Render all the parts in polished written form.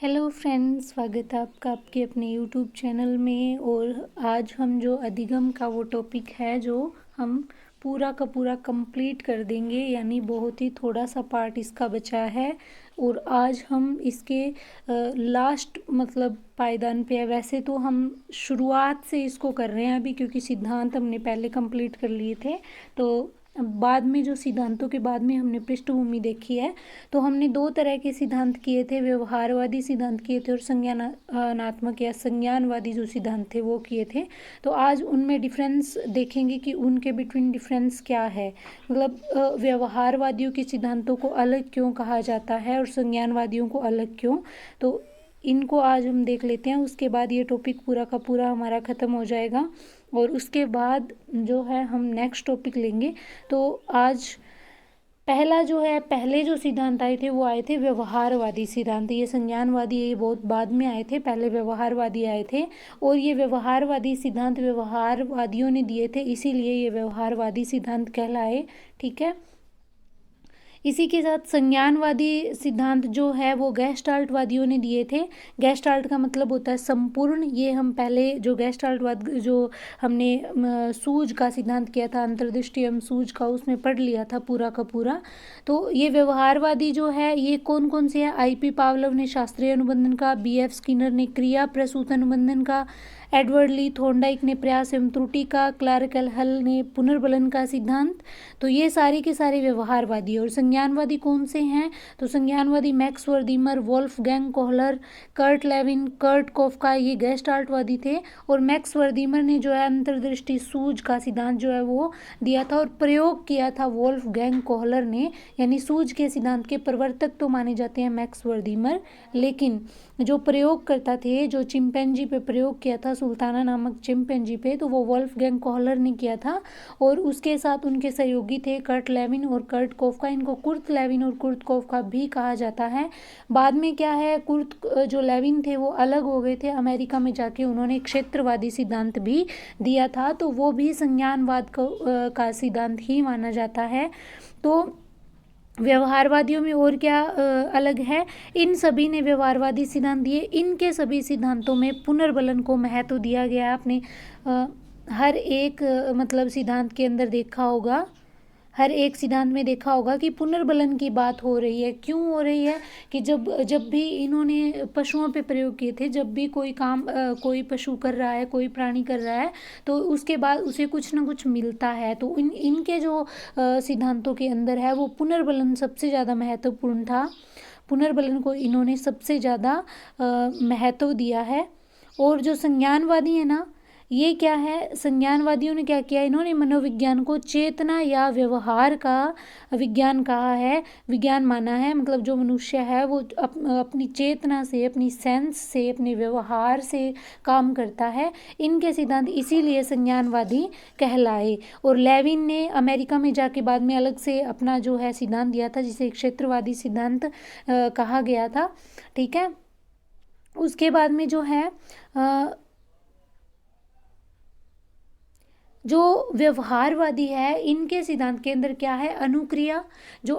Hello friends, स्वागत है आपका आपके अपने यूट्यूब चैनल में। और आज हम जो अधिगम का वो टॉपिक है जो हम पूरा का पूरा कंप्लीट कर देंगे, यानी बहुत ही थोड़ा सा पार्ट इसका बचा है। और आज हम इसके लास्ट मतलब पायदान पे है। वैसे तो हम शुरुआत से इसको कर रहे हैं अभी, क्योंकि सिद्धांत हमने पहले कंप्लीट कर लिए थे। तो बाद में जो सिद्धांतों के बाद में हमने पृष्ठभूमि देखी है। तो हमने दो तरह के सिद्धांत किए थे, व्यवहारवादी सिद्धांत किए थे और संज्ञानात्मक या संज्ञानवादी जो सिद्धांत थे वो किए थे। तो आज उनमें डिफरेंस देखेंगे कि उनके बिटवीन डिफरेंस क्या है, मतलब व्यवहारवादियों के सिद्धांतों को अलग क्यों कहा जाता है और संज्ञानवादियों को अलग क्यों। तो इनको आज हम देख लेते हैं। उसके बाद ये टॉपिक पूरा का पूरा हमारा ख़त्म हो जाएगा और उसके बाद जो है हम नेक्स्ट टॉपिक लेंगे। तो आज पहला जो है, पहले जो सिद्धांत आए थे वो आए थे व्यवहारवादी सिद्धांत। ये संज्ञानवादी ये बहुत बाद में आए थे, पहले व्यवहारवादी आए थे। और ये व्यवहारवादी सिद्धांत व्यवहारवादियों ने दिए थे, इसीलिए ये व्यवहारवादी सिद्धांत कहलाए। ठीक है। इसी के साथ संज्ञानवादी सिद्धांत जो है वो गैस्टाल्टवादियों ने दिए थे। गैस्टाल्ट का मतलब होता है संपूर्ण। ये हम पहले जो गैस्टाल्टवाद जो हमने सूझ का सिद्धांत किया था, अंतर्दृष्टि एवं सूझ का, उसमें पढ़ लिया था पूरा का पूरा। तो ये व्यवहारवादी जो है ये कौन कौन से है? आई.पी. पावलोव ने शास्त्रीय अनुबंधन का, बी.एफ. स्किनर ने क्रिया प्रसूत अनुबंधन का, एडवर्ड ली थॉर्नडाइक ने प्रयास एवं त्रुटि का, क्लार्क एल हल ने पुनर्बलन का सिद्धांत। तो ये सारे के सारे व्यवहारवादी। और संज्ञानवादी कौन से हैं? तो संज्ञानवादी Max Wertheimer, Wolfgang Kohler, Kurt Lewin, Kurt Koffka, ये गेस्टाल्टवादी थे। और मैक्स वर्दीमर ने जो है अंतर्दृष्टि सूझ का सिद्धांत जो है वो दिया था और प्रयोग किया था वोल्फगैंग कोहलर ने। यानी सूझ के सिद्धांत के प्रवर्तक तो माने जाते हैं मैक्स वर्दीमर, लेकिन जो प्रयोग करता थे, जो चिंपैंजी पे प्रयोग किया था, सुल्ताना नामक चिंपैंजी पे, तो वो वोल्फगैंग कोहलर ने किया था। और उसके साथ उनके सहयोगी थे कर्ट लेविन और कर्ट कोफका। इनको कुर्ट लेविन और कुर्ट कोफका भी कहा जाता है। बाद में क्या है, कुर्ट जो लेविन थे वो अलग हो गए थे, अमेरिका में जाके उन्होंने क्षेत्रवादी सिद्धांत भी दिया था। तो वो भी संज्ञानवाद का सिद्धांत ही माना जाता है। तो व्यवहारवादियों में और क्या अलग है? इन सभी ने व्यवहारवादी सिद्धांत दिए। इनके सभी सिद्धांतों में पुनर्बलन को महत्व दिया गया। आपने हर एक मतलब सिद्धांत के अंदर देखा होगा, हर एक सिद्धांत में देखा होगा कि पुनर्बलन की बात हो रही है। क्यों हो रही है? कि जब भी इन्होंने पशुओं पे प्रयोग किए थे, जब भी कोई काम कोई पशु कर रहा है, कोई प्राणी कर रहा है, तो उसके बाद उसे कुछ ना कुछ मिलता है। तो इनके जो सिद्धांतों के अंदर है वो पुनर्बलन सबसे ज़्यादा महत्वपूर्ण था। पुनर्बलन को इन्होंने सबसे ज़्यादा महत्व दिया है। और जो संज्ञानवादी है ना, ये क्या है, संज्ञानवादियों ने क्या किया, इन्होंने मनोविज्ञान को चेतना या व्यवहार का विज्ञान कहा है, विज्ञान माना है। मतलब जो मनुष्य है वो अपनी चेतना से, अपनी सेंस से, अपने व्यवहार से काम करता है। इनके सिद्धांत इसीलिए संज्ञानवादी कहलाए। और लेविन ने अमेरिका में जाके बाद में अलग से अपना जो है सिद्धांत दिया था, जिसे क्षेत्रवादी सिद्धांत कहा गया था। ठीक है। उसके बाद में जो है जो व्यवहारवादी है, इनके सिद्धांत के अंदर क्या है, अनुक्रिया जो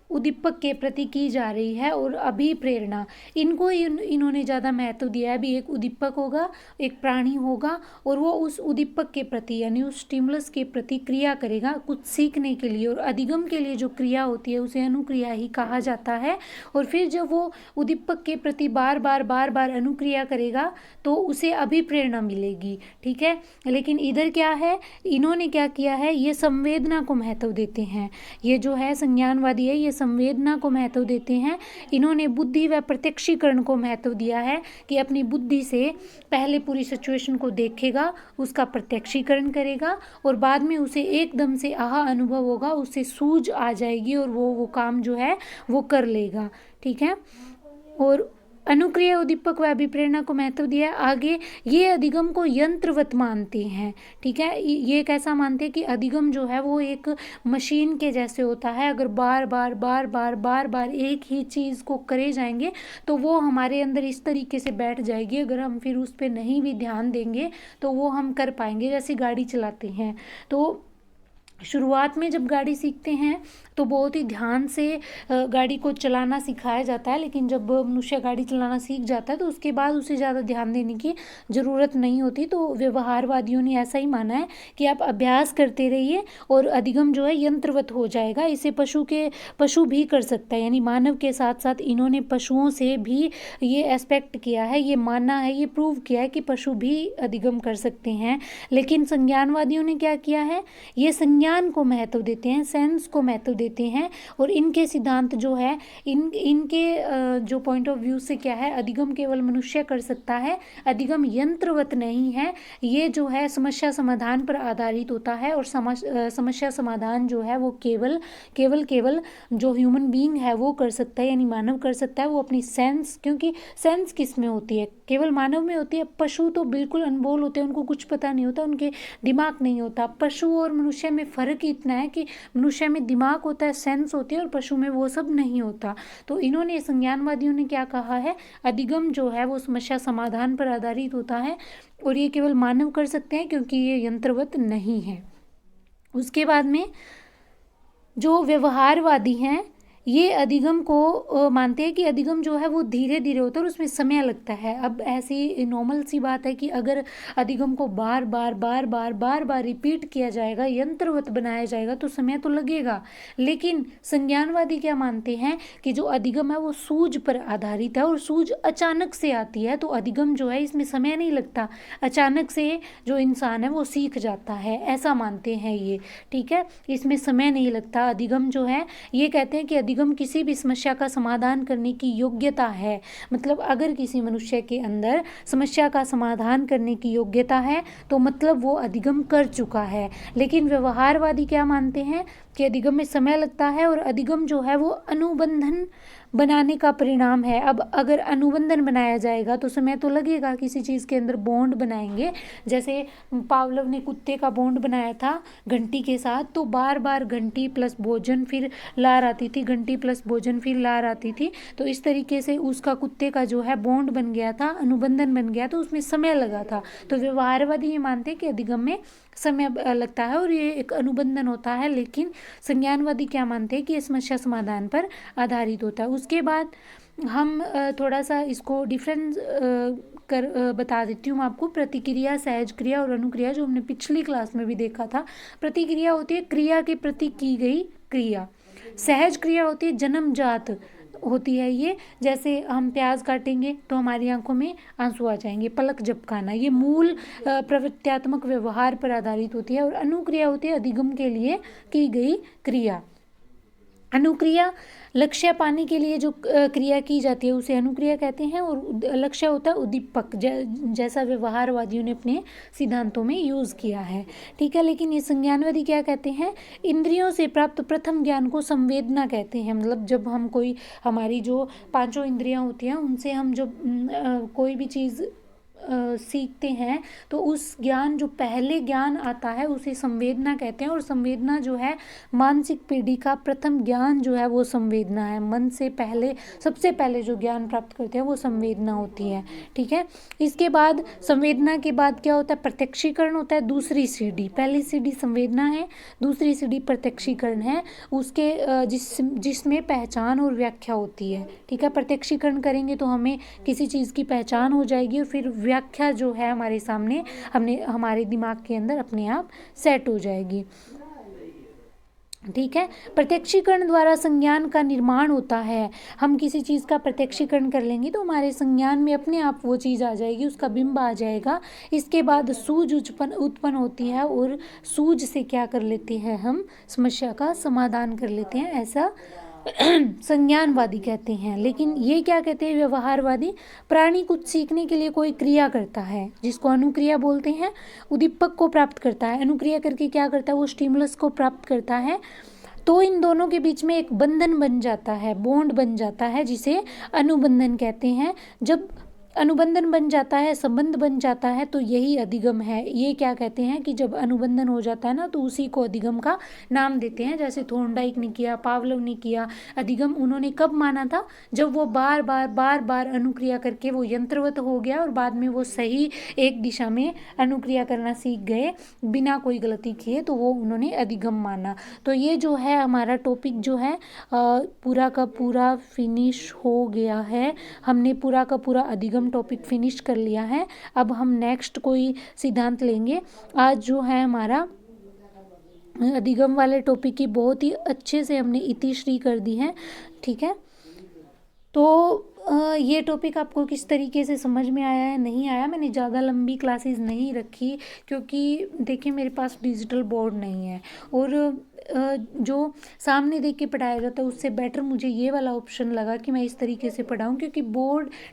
उद्दीपक के प्रति की जा रही है, और अभिप्रेरणा, इनको इन्होंने ज़्यादा महत्व दिया है। अभी एक उद्दीपक होगा, एक प्राणी होगा, और वो उस उद्दीपक के प्रति यानी उस स्टिमुलस के प्रति क्रिया करेगा कुछ सीखने के लिए। और अधिगम के लिए जो क्रिया होती है उसे अनुक्रिया ही कहा जाता है। और फिर जब वो उद्दीपक के प्रति बार बार अनुक्रिया करेगा तो उसे अभिप्रेरणा मिलेगी। ठीक है। लेकिन इधर क्या है, इन्होंने क्या किया है, ये संवेदना को महत्व देते हैं। ये जो है संज्ञानवादी है, ये संवेदना को महत्व देते हैं। इन्होंने बुद्धि व प्रत्यक्षीकरण को महत्व दिया है कि अपनी बुद्धि से पहले पूरी सिचुएशन को देखेगा, उसका प्रत्यक्षीकरण करेगा, और बाद में उसे एकदम से आहा अनुभव होगा, उससे सूझ आ जाएगी और वो काम जो है वो कर लेगा। ठीक है। और अनुक्रिय उद्दीपक व अभिप्रेरणा को महत्व दिया। आगे ये अधिगम को यंत्रवत मानते हैं। ठीक है। ये कैसा मानते हैं कि अधिगम जो है वो एक मशीन के जैसे होता है। अगर बार बार एक ही चीज़ को करे जाएंगे तो वो हमारे अंदर इस तरीके से बैठ जाएगी, अगर हम फिर उस पर नहीं भी ध्यान देंगे तो वो हम कर पाएंगे। जैसे गाड़ी चलाते हैं तो शुरुआत में जब गाड़ी सीखते हैं तो बहुत ही ध्यान से गाड़ी को चलाना सिखाया जाता है, लेकिन जब मनुष्य गाड़ी चलाना सीख जाता है तो उसके बाद उसे ज़्यादा ध्यान देने की ज़रूरत नहीं होती। तो व्यवहारवादियों ने ऐसा ही माना है कि आप अभ्यास करते रहिए और अधिगम जो है यंत्रवत हो जाएगा। इसे पशु भी कर सकता है, यानी मानव के साथ साथ इन्होंने पशुओं से भी ये एस्पेक्ट किया है, ये माना है, ये प्रूव किया है कि पशु भी अधिगम कर सकते हैं। लेकिन संज्ञानवादियों ने क्या किया है, ये संज्ञान को महत्व देते हैं, सेंस को महत्व देते हैं, और इनके सिद्धांत जो है इनके जो पॉइंट ऑफ व्यू से क्या है, अधिगम केवल मनुष्य कर सकता है, अधिगम यंत्रवत नहीं है। ये जो है समस्या समाधान पर आधारित होता है, और समस्या समाधान जो है वो केवल जो ह्यूमन बीइंग है वो कर सकता है, यानी मानव कर सकता है। वो अपनी सेंस, क्योंकि सेंस किस में होती है, केवल मानव में होती है। पशु तो बिल्कुल अनबोल होते हैं, उनको कुछ पता नहीं होता, उनके दिमाग नहीं होता। पशु और मनुष्य में फ़र्क इतना है कि मनुष्य में दिमाग होता है, सेंस होती है, और पशु में वो सब नहीं होता। तो इन्होंने, संज्ञानवादियों ने क्या कहा है, अधिगम जो है वो समस्या समाधान पर आधारित होता है, और ये केवल मानव कर सकते हैं क्योंकि ये यंत्रवत नहीं है। उसके बाद में जो व्यवहारवादी हैं, ये अधिगम को मानते हैं कि अधिगम जो है वो धीरे धीरे होता है और उसमें समय लगता है। अब ऐसी नॉर्मल सी बात है कि अगर अधिगम को बार बार रिपीट किया जाएगा, यंत्रवत बनाया जाएगा, तो समय तो लगेगा। लेकिन संज्ञानवादी क्या मानते हैं कि जो अधिगम है वो सूझ पर आधारित है, और सूझ अचानक से आती है। तो अधिगम जो है इसमें समय नहीं लगता, अचानक से जो इंसान है वो सीख जाता है, ऐसा मानते हैं ये। ठीक है, इसमें समय नहीं लगता। अधिगम जो है, ये कहते हैं कि अधिगम किसी भी समस्या का समाधान करने की योग्यता है। मतलब अगर किसी मनुष्य के अंदर समस्या का समाधान करने की योग्यता है तो मतलब वो अधिगम कर चुका है। लेकिन व्यवहारवादी क्या मानते हैं कि अधिगम में समय लगता है, और अधिगम जो है वो अनुबंधन बनाने का परिणाम है। अब अगर अनुबंधन बनाया जाएगा तो समय तो लगेगा, किसी चीज़ के अंदर बॉन्ड बनाएंगे। जैसे पावलोव ने कुत्ते का बॉन्ड बनाया था घंटी के साथ, तो बार बार घंटी प्लस भोजन फिर लार आती थी, घंटी प्लस भोजन फिर लार आती थी। तो इस तरीके से उसका कुत्ते का जो है बॉन्ड बन गया था, अनुबंधन बन गया, तो उसमें समय लगा था। तो व्यवहारवादी ये मानते हैं कि अधिगम में समय लगता है और ये एक अनुबंधन होता है। लेकिन संज्ञानवादी क्या मानते हैं कि ये समस्या समाधान पर आधारित होता है। उसके बाद हम थोड़ा सा इसको डिफरेंस बता देती हूँ आपको। प्रतिक्रिया, सहज क्रिया और अनुक्रिया, जो हमने पिछली क्लास में भी देखा था। प्रतिक्रिया होती है क्रिया के प्रति की गई क्रिया। सहज क्रिया होती है जन्मजात होती है ये, जैसे हम प्याज काटेंगे तो हमारी आंखों में आंसू आ जाएंगे, पलक झपकाना, ये मूल प्रवृत्त्यात्मक व्यवहार पर आधारित होती है। और अनुक्रिया होती है अधिगम के लिए की गई क्रिया। अनुक्रिया लक्ष्य पाने के लिए जो क्रिया की जाती है उसे अनुक्रिया कहते हैं, और लक्ष्य होता है उद्दीपक, जैसा व्यवहारवादियों ने अपने सिद्धांतों में यूज़ किया है। ठीक है, लेकिन ये संज्ञानवादी क्या कहते हैं, इंद्रियों से प्राप्त प्रथम ज्ञान को संवेदना कहते हैं। मतलब जब हम कोई, हमारी जो पांचों इंद्रियां होती हैं उनसे हम जब कोई भी चीज़ सीखते हैं तो उस ज्ञान, जो पहले ज्ञान आता है उसे संवेदना कहते हैं। और संवेदना जो है मानसिक पीढ़ी का प्रथम ज्ञान जो है वो संवेदना है। मन से पहले, सबसे पहले जो ज्ञान प्राप्त करते हैं वो संवेदना होती है। ठीक है, इसके बाद संवेदना के बाद क्या होता है, प्रत्यक्षीकरण होता है, दूसरी सीढ़ी। पहली सीढ़ी संवेदना है, दूसरी सीढ़ी प्रत्यक्षीकरण है, उसके जिसमें पहचान और व्याख्या होती है। ठीक है, प्रत्यक्षीकरण करेंगे तो हमें किसी चीज़ की पहचान हो जाएगी, और फिर व्याख्या जो है हमारे सामने, हमारे दिमाग के अंदर अपने आप सेट हो जाएगी। ठीक है, प्रत्यक्षीकरण द्वारा संज्ञान का निर्माण होता है। हम किसी चीज़ का प्रत्यक्षीकरण कर लेंगे तो हमारे संज्ञान में अपने आप वो चीज़ आ जाएगी, उसका बिंब आ जाएगा। इसके बाद सूझ उत्पन्न होती है, और सूझ से क्या कर लेते हैं, हम समस्या का समाधान कर लेते हैं, ऐसा संज्ञानवादी कहते हैं। लेकिन ये क्या कहते हैं व्यवहारवादी, प्राणी कुछ सीखने के लिए कोई क्रिया करता है जिसको अनुक्रिया बोलते हैं, उद्दीपक को प्राप्त करता है, अनुक्रिया करके क्या करता है, वो स्टिमुलस को प्राप्त करता है। तो इन दोनों के बीच में एक बंधन बन जाता है, बॉन्ड बन जाता है, जिसे अनुबंधन कहते हैं। जब अनुबंधन बन जाता है, संबंध बन जाता है, तो यही अधिगम है। ये क्या कहते हैं कि जब अनुबंधन हो जाता है ना तो उसी को अधिगम का नाम देते हैं। जैसे थॉर्नडाइक ने किया, पावलोव ने किया। अधिगम उन्होंने कब माना था? जब वो बार बार अनुक्रिया करके वो यंत्रवत हो गया और बाद में वो सही एक दिशा में अनुक्रिया करना सीख गए बिना कोई गलती किए, तो वो उन्होंने अधिगम माना। तो ये जो है हमारा टॉपिक जो है पूरा का पूरा फिनिश हो गया है। हमने पूरा का पूरा अधिगम टॉपिक फिनिश कर लिया है। अब हम नेक्स्ट कोई सिद्धांत लेंगे। आज जो है हमारा अधिगम वाले टॉपिक की बहुत ही अच्छे से हमने इतिश्री कर दी है। ठीक है, तो ये टॉपिक आपको किस तरीके से समझ में आया है, नहीं आया? मैंने ज़्यादा लंबी क्लासेस नहीं रखी क्योंकि देखिए मेरे पास डिजिटल बोर्ड नहीं है और जो सामने देख के पढ़ाया जाता है उससे बेटर मुझे ये वाला ऑप्शन लगा कि मैं इस तरीके से पढ़ाऊँ, क्योंकि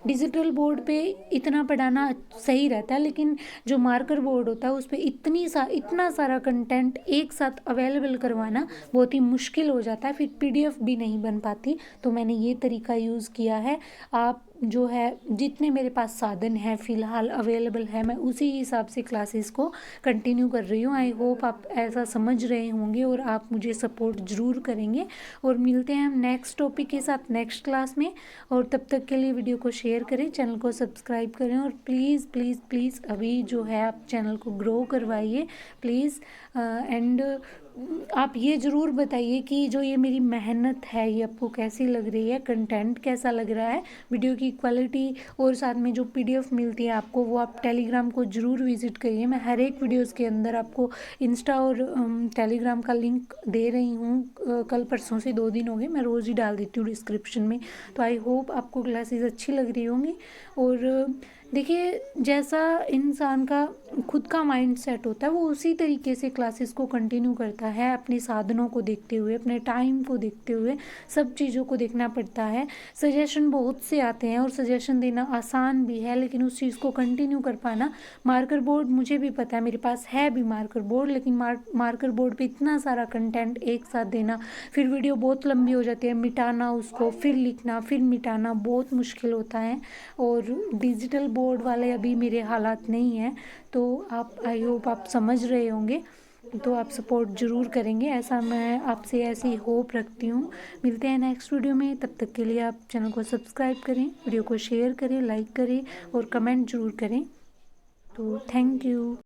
डिजिटल बोर्ड पे इतना पढ़ाना सही रहता है, लेकिन जो मार्कर बोर्ड होता है उस पर इतना सारा कंटेंट एक साथ अवेलेबल करवाना बहुत ही मुश्किल हो जाता है, फिर PDF भी नहीं बन पाती। तो मैंने ये तरीका यूज़ किया है। आप जो है जितने मेरे पास साधन हैं फ़िलहाल अवेलेबल है, मैं उसी हिसाब से क्लासेस को कंटिन्यू कर रही हूँ। आई होप आप ऐसा समझ रहे होंगे और आप मुझे सपोर्ट ज़रूर करेंगे। और मिलते हैं हम नेक्स्ट टॉपिक के साथ नेक्स्ट क्लास में। और तब तक के लिए वीडियो को शेयर करें, चैनल को सब्सक्राइब करें और प्लीज़ प्लीज़ प्लीज़ अभी जो है आप चैनल को ग्रो करवाइए प्लीज़। एंड आप ये ज़रूर बताइए कि जो ये मेरी मेहनत है ये आपको कैसी लग रही है, कंटेंट कैसा लग रहा है, वीडियो की क्वालिटी, और साथ में जो PDF मिलती है आपको वो आप टेलीग्राम को ज़रूर विज़िट करिए। मैं हर एक वीडियोस के अंदर आपको इंस्टा और टेलीग्राम का लिंक दे रही हूँ। कल परसों से 2 दिन हो गए, मैं रोज़ ही डाल देती हूँ डिस्क्रिप्शन में। तो आई होप आपको क्लासेस अच्छी लग रही होंगी। और देखिए जैसा इंसान का खुद का माइंड सेट होता है वो उसी तरीके से क्लासेस को कंटिन्यू करता है, अपने साधनों को देखते हुए, अपने टाइम को देखते हुए, सब चीज़ों को देखना पड़ता है। सजेशन बहुत से आते हैं और सजेशन देना आसान भी है, लेकिन उस चीज़ को कंटिन्यू कर पाना। मार्कर बोर्ड मुझे भी पता है, मेरे पास है भी मार्कर बोर्ड, लेकिन मार्कर बोर्ड पे इतना सारा कंटेंट एक साथ देना, फिर वीडियो बहुत लंबी हो जाती है, मिटाना उसको, फिर लिखना, फिर मिटाना बहुत मुश्किल होता है। और डिजिटल बोर्ड वाले अभी मेरे हालात नहीं हैं, तो आप आई होप आप समझ रहे होंगे, तो आप सपोर्ट ज़रूर करेंगे, ऐसा मैं आपसे ऐसी होप रखती हूँ। मिलते हैं नेक्स्ट वीडियो में, तब तक के लिए आप चैनल को सब्सक्राइब करें, वीडियो को शेयर करें, लाइक करें और कमेंट ज़रूर करें। तो थैंक यू।